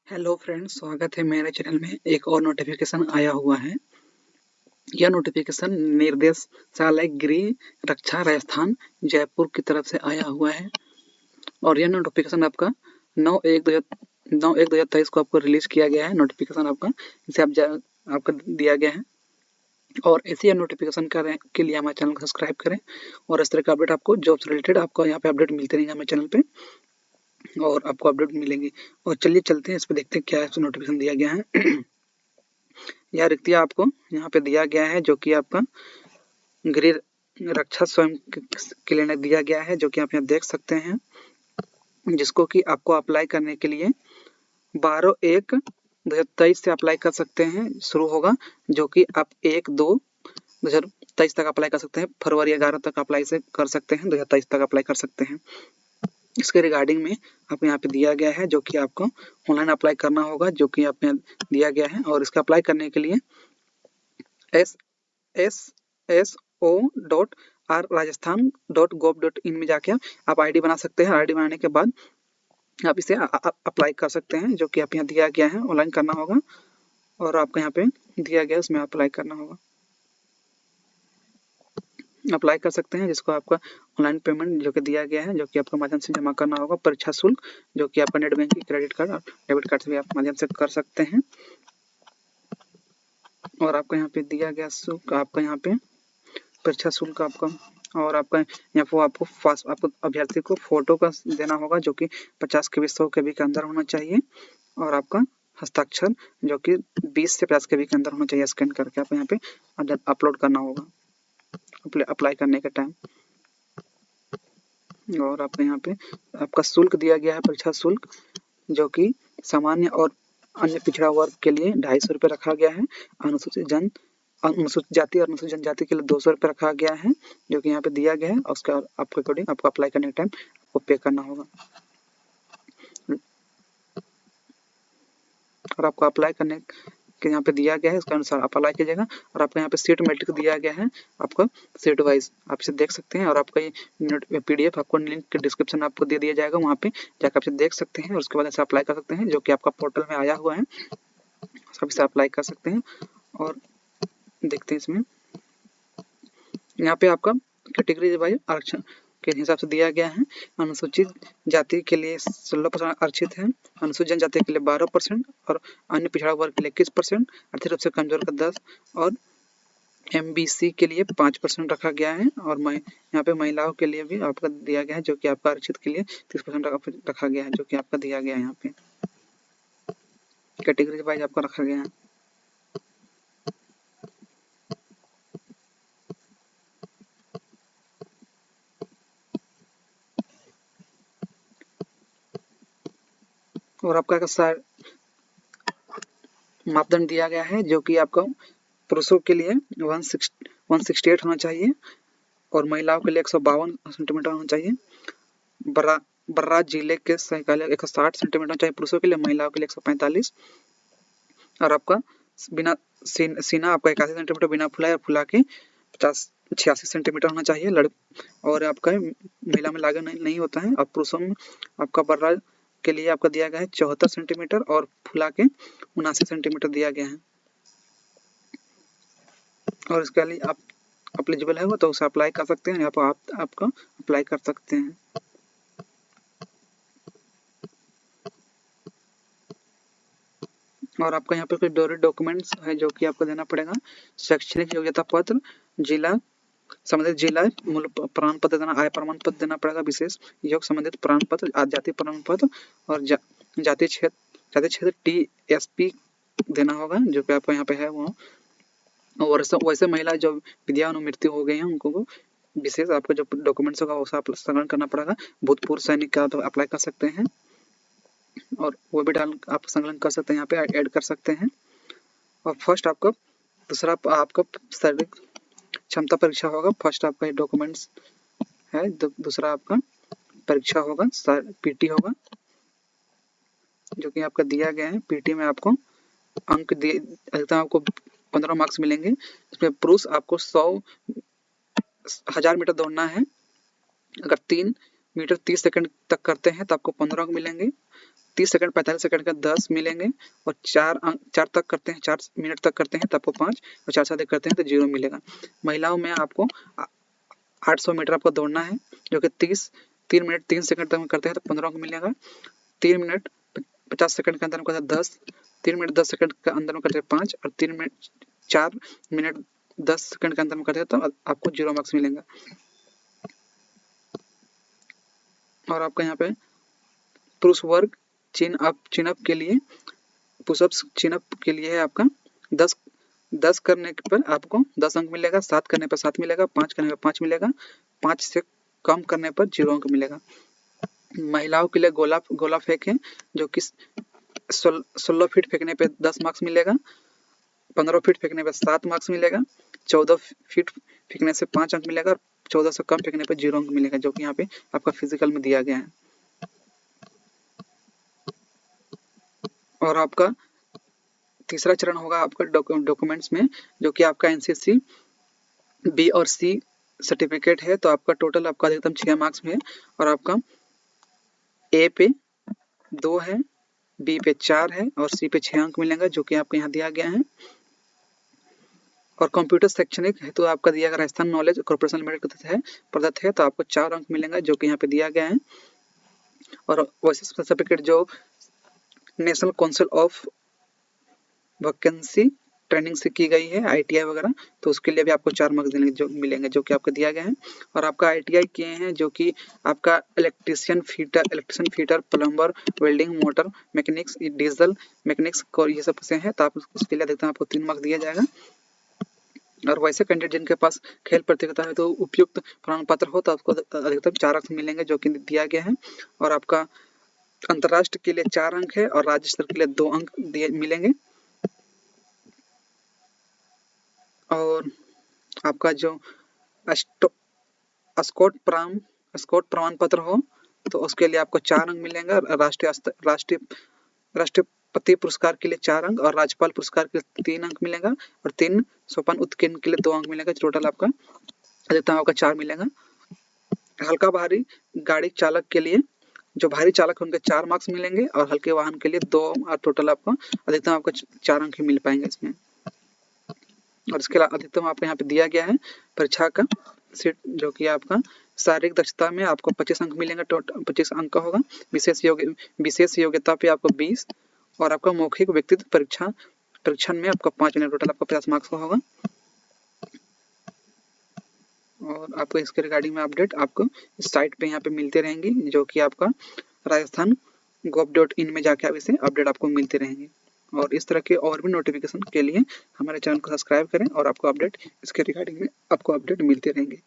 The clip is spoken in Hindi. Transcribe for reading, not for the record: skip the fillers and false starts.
हेलो फ्रेंड्स, स्वागत है मेरे चैनल में। एक और नोटिफिकेशन आया हुआ है। यह नोटिफिकेशन निर्देशालय गृह रक्षा राजस्थान जयपुर की तरफ से आया हुआ है और यह नोटिफिकेशन आपका 9/1/2023 को आपको रिलीज किया गया है। नोटिफिकेशन आपका इसे आपका दिया गया है और ऐसी नोटिफिकेशन के लिए हमारे चैनल को सब्सक्राइब करें और इस तरह का अपडेट आपको जॉब से रिलेटेड आपको यहाँ पे अपडेट मिलते रहेंगे हमारे चैनल पे और आपको अपडेट मिलेंगी। और चलिए चलते हैं, इस पर देखते हैं क्या नोटिफिकेशन दिया गया है। यह रिक्तियाँ आपको यहाँ पे दिया गया है जो कि आपका गृह रक्षा स्वयं के लिए दिया गया है, जो कि आप यहाँ देख सकते हैं, जिसको कि आपको अप्लाई करने के लिए 12/1/2023 से अप्लाई कर सकते हैं। शुरू होगा जो कि आप 1/2/2023 तक अप्लाई कर सकते हैं। फरवरी 11 तक अप्लाई से कर सकते हैं, 2023 तक अप्लाई कर सकते हैं। इसके रिगार्डिंग में आपको यहाँ पे दिया गया है जो कि आपको ऑनलाइन अप्लाई करना होगा, जो कि आप यहाँ दिया गया है। और इसका अप्लाई करने के लिए sso.rajasthan.gov.in में जाके आप आईडी बना सकते हैं। आईडी बनाने के बाद आप इसे अप्लाई कर सकते हैं, जो कि आप यहाँ दिया गया है, ऑनलाइन करना होगा और आपको यहाँ पे दिया गया उसमें अप्लाई करना होगा। अप्लाई कर सकते हैं, जिसको आपका ऑनलाइन पेमेंट जो कि दिया गया है, जो कि आपको माध्यम से जमा करना होगा। परीक्षा शुल्क जो कि आपका नेट बैंकिंग, क्रेडिट कार्ड और डेबिट कार्ड से भी आप माध्यम से कर सकते हैं। और आपको यहाँ पे दिया गया शुल्क, आपका यहाँ पे परीक्षा शुल्क आपका, और आपका यहाँ पर आपको अभ्यर्थी को फोटो का देना होगा जो कि 50 KB 100 KB के अंदर होना चाहिए और आपका हस्ताक्षर जो कि 20 से 50 KB के अंदर होना चाहिए। स्कैन करके आप यहाँ पे अपलोड करना होगा अप्लाई करने के टाइम। और आपको यहाँ पे आपका शुल्क दिया गया है, परीक्षा शुल्क, जो कि सामान्य और अन्य पिछड़ा वर्ग के लिए 250 रुपये रखा गया है। अनुसूचित जाति और अनुसूचित जनजाति के लिए 200 रुपये रखा गया है, जो कि यहाँ पे दिया गया है। और उसका आपके अकॉर्डिंग आपको अप्लाई करने के टाइम आपको पे करना होगा। और आपको अप्लाई करने के यहाँ पे दिया गया है, उसके अनुसार आप अप्लाई कीजिएगा। और आपको यहाँ पे सीट मैट्रिक दिया गया है, आपको सीट वाइज आप इसे देख सकते हैं। और आपका ये PDF आपको लिंक के डिस्क्रिप्शन आपको दे दिया जाएगा, वहाँ पे जाकर आप इसे देख सकते हैं और उसके बाद ऐसे अप्लाई कर सकते हैं, जो कि आपका पोर्टल में आया हुआ है। सब इसे अप्लाई कर सकते हैं। और देखते हैं इसमें यहाँ पे आपका कैटेगरी वाइज आरक्षण के हिसाब से दिया गया है। अनुसूचित जाति के लिए 16% आरक्षित है, अनुसूचित जनजाति के लिए 12% और अन्य पिछड़ा वर्ग के लिए 21%, आर्थिक रूप से कमजोर का 10 और MBC के लिए 5% रखा गया है। और यहाँ पे महिलाओं के लिए भी आपका दिया गया है, जो कि आपका आरक्षित के लिए 30% रखा गया है, जो कि आपका दिया गया है। यहाँ पे कैटेगरी वाइज आपका रखा गया है। और आपका मापदंड दिया गया है, जो कि आपको पुरुषों के लिए 168 होना चाहिए और महिलाओं के लिए 152 सेंटीमीटर होना चाहिए। बर्रा जिले के सैकाले 160 सेंटीमीटर होना चाहिए पुरुषों के लिए, महिलाओं के लिए 145। और आपका बिना सीना आपका 81 सेंटीमीटर बिना फुलाए और फुला के 86 सेंटीमीटर होना चाहिए। और आपका महिला में लागू नहीं होता है। और पुरुषों में आपका बर्रा के लिए आपका दिया गया है 74 सेंटीमीटर और फुला के 79 सेंटीमीटर दिया गया है। और इसके लिए आप एलिजिबल है वो तो उसे अप्लाई कर सकते हैं, यहाँ पर आपका अप्लाई कर सकते हैं। और आपका यहाँ पे कुछ जरूरी डॉक्यूमेंट्स है जो कि आपको देना पड़ेगा। शैक्षणिक योग्यता पत्र, जिला संबंधित जिला मूल प्रमाण पत्र देना, आय प्रमाण पत्र देना पड़ेगा, विशेष योग संबंधित प्रमाण पत्र, जाति प्रमाण पत्र और जाति क्षेत्र TSP देना होगा, जो कि आपको यहाँ पे है वो। और वैसे महिला जो विद्या मृत्यु हो गई है उनको विशेष आपको जो डॉक्यूमेंट्स होगा वो सब संग्रहण करना पड़ेगा। भूतपूर्व सैनिक का तो अप्लाई कर सकते हैं और वो भी आप संकलन कर सकते हैं, यहाँ पे ऐड कर सकते हैं। और फर्स्ट आपका दूसरा आपका शारीरिक क्षमता परीक्षा होगा। फर्स्ट आपका डॉक्यूमेंट्स है, दूसरा आपका परीक्षा होगा, PT होगा, जो कि आपका दिया गया है। PT में आपको अंक अधिकतम आपको 15 मार्क्स मिलेंगे। इसमें पुरुष आपको 1000 मीटर दौड़ना है। अगर 3 मीटर 30 सेकंड तक करते हैं तो आपको 15 अंक मिलेंगे। 30 सेकंड 45 सेकंड का 10 मिलेंगे, और 4 तक करते हैं, 4 मिनट तक करते हैं तो आपको 5, और 4 से अधिक करते हैं तो 0 मिलेगा। महिलाओं में आपको 800 मीटर आपको दौड़ना है, जो कि 3 मिनट 3 सेकंड तक में करते हैं तो 15 अंक मिलेगा। 3 मिनट 50 सेकंड के अंदर में करते हैं 10, 3 मिनट 10 सेकंड के अंदर में करते हैं 5, और 4 मिनट 10 सेकंड के अंदर में करते हैं तो आपको 0 मार्क्स मिलेगा। और आपका यहाँ पे पुरुष वर्ग चिन अप के लिए, पुशअप्स चिन अप के लिए है आपका 10 करने पर आपको 10 अंक मिलेगा, 7 करने पर 7 मिलेगा, 5 करने पर 5 मिलेगा, 5 से कम करने पर 0 अंक मिलेगा। महिलाओं के लिए गोला फेंक है, जो कि 16 फीट फेंकने पे 10 मार्क्स मिलेगा, 15 फीट फेंकने पे 7 मार्क्स मिलेगा, 14 फीट फेंकने से 5 अंक मिलेगा, और 14 से कम फेंकने पे 0 अंक मिलेगा, जो कि यहाँ पे आपका फिजिकल में दिया गया है। और आपका तीसरा चरण होगा आपका डॉक्यूमेंट्स में, जो कि आपका एनसीसी बी और सी सर्टिफिकेट है, तो आपका टोटल आपका अधिकतम 6 मार्क्स में है, और आपका ए पे 2 है, बी पे 4 है, और सी पे 6 अंक मिलेंगे, जो कि आपको यहाँ दिया गया है। और कंप्यूटर शैक्षणिक है तो आपका दिया गया राजस्थान नॉलेज कॉर्पोरेशन लिमिटेड है प्रदत्त है, तो आपको 4 अंक मिलेंगे, जो कि यहाँ पे दिया गया है। और वैसे सर्टिफिकेट जो national council of vacancy training से की गई है, ITI वगैरह, तो उसके लिए भी आपको 4 मार्क्स मिलेंगे, जो कि आपको दिया गया है। और आपका ITI किए हैं, जो कि आपका electrician fitter, plumber, welding, motor mechanics, diesel mechanics को ये सब से हैं, तो आप उसके लिए देखते हैं आपको 3 मार्क्स दिया जाएगा। और वैसे कैंडिडेट जिनके पास खेल प्रतियोगिता है तो उपयुक्त प्रमाण पत्र हो तो आपको अधिकतम 4 अंक मिलेंगे, जो कि दिया गया है। और आपका अंतर्राष्ट्रीय के लिए 4 अंक है, और राज्य स्तर के लिए 2 अंक मिलेंगे। और आपका जो स्कॉट प्रमाण पत्र हो तो उसके लिए आपको 4 अंक मिलेंगे, और राष्ट्रपति पुरस्कार के लिए 4 अंक, और राज्यपाल पुरस्कार के लिए 3 अंक मिलेगा, और 3 सोपान उत्कीर्ण के लिए 2 अंक मिलेगा, टोटल आपका अधिकतम आपका 4 मिलेगा। हल्का भारी गाड़ी चालक के लिए, जो भारी चालक है उनके 4 मार्क्स मिलेंगे, और हल्के वाहन के लिए 2, और टोटल आपको अधिकतम आपको 4 अंक ही मिल पाएंगे इसमें। और इसके अलावा अधिकतम आपको यहाँ पे दिया गया है परीक्षा का सीट, जो कि आपका शारीरिक दक्षता में आपको 25 अंक मिलेंगे, टोटल 25 अंक का होगा। विशेष योग्यता पे आपको 20, और आपका मौखिक व्यक्तित्व परीक्षण में आपका 5 मिनट, टोटल आपका 50 मार्क्स का होगा। और आपको इसके रिगार्डिंग में अपडेट आपको इस साइट पे यहाँ पे मिलते रहेंगे, जो कि आपका rajasthan.gov.in में जाके आप इसे अपडेट आपको मिलते रहेंगे। और इस तरह के और भी नोटिफिकेशन के लिए हमारे चैनल को सब्सक्राइब करें, और आपको अपडेट इसके रिगार्डिंग में आपको अपडेट मिलते रहेंगे।